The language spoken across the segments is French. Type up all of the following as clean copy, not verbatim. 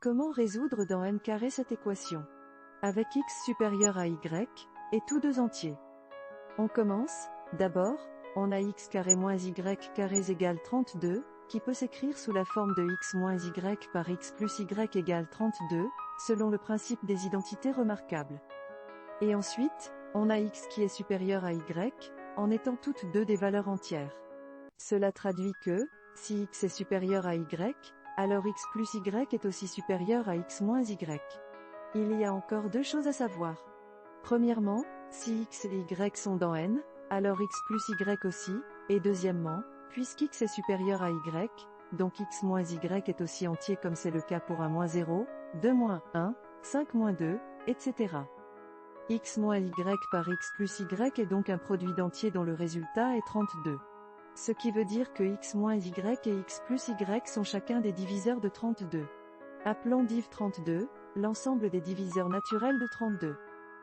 Comment résoudre dans n carré cette équation? Avec x supérieur à y, et tous deux entiers. On commence. D'abord, on a x carré moins y carré égale 32, qui peut s'écrire sous la forme de x moins y par x plus y égale 32, selon le principe des identités remarquables. Et ensuite, on a x qui est supérieur à y, en étant toutes deux des valeurs entières. Cela traduit que, si x est supérieur à y, alors x plus y est aussi supérieur à x moins y. Il y a encore deux choses à savoir. Premièrement, si x et y sont dans n, alors x plus y aussi, et deuxièmement, puisqu'x est supérieur à y, donc x moins y est aussi entier comme c'est le cas pour 1 moins 0, 2 moins 1, 5 moins 2, etc. X moins y par x plus y est donc un produit d'entiers dont le résultat est 32. Ce qui veut dire que x moins y et x plus y sont chacun des diviseurs de 32. Appelons div 32, l'ensemble des diviseurs naturels de 32.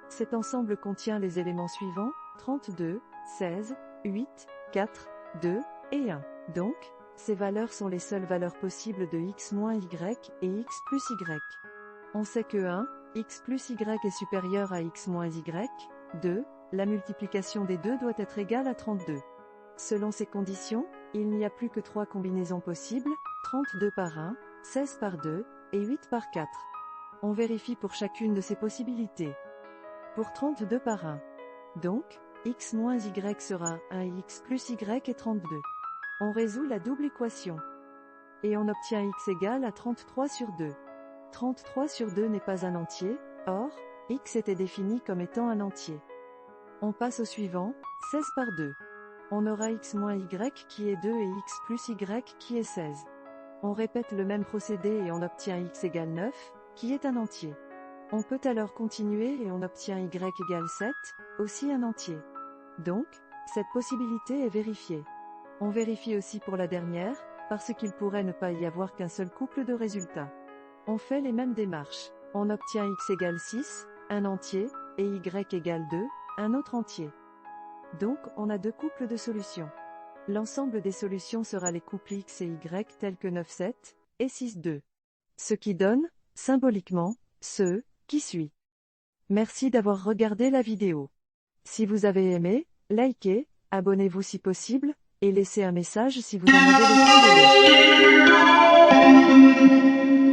Cet ensemble contient les éléments suivants, 32, 16, 8, 4, 2, et 1. Donc, ces valeurs sont les seules valeurs possibles de x moins y et x plus y. On sait que 1, x plus y est supérieur à x moins y, 2, la multiplication des deux doit être égale à 32. Selon ces conditions, il n'y a plus que 3 combinaisons possibles, 32 par 1, 16 par 2, et 8 par 4. On vérifie pour chacune de ces possibilités. Pour 32 par 1. Donc, x moins y sera 1x plus y et 32. On résout la double équation. Et on obtient x égale à 33 sur 2. 33 sur 2 n'est pas un entier, or, x était défini comme étant un entier. On passe au suivant, 16 par 2. On aura x moins y qui est 2 et x plus y qui est 16. On répète le même procédé et on obtient x égale 9, qui est un entier. On peut alors continuer et on obtient y égale 7, aussi un entier. Donc, cette possibilité est vérifiée. On vérifie aussi pour la dernière, parce qu'il pourrait ne pas y avoir qu'un seul couple de résultats. On fait les mêmes démarches. On obtient x égale 6, un entier, et y égale 2, un autre entier. Donc, on a deux couples de solutions. L'ensemble des solutions sera les couples x et y tels que 9, 7, et 6, 2. Ce qui donne, symboliquement, ce qui suit. Merci d'avoir regardé la vidéo. Si vous avez aimé, likez, abonnez-vous si possible, et laissez un message si vous en avez le temps de le.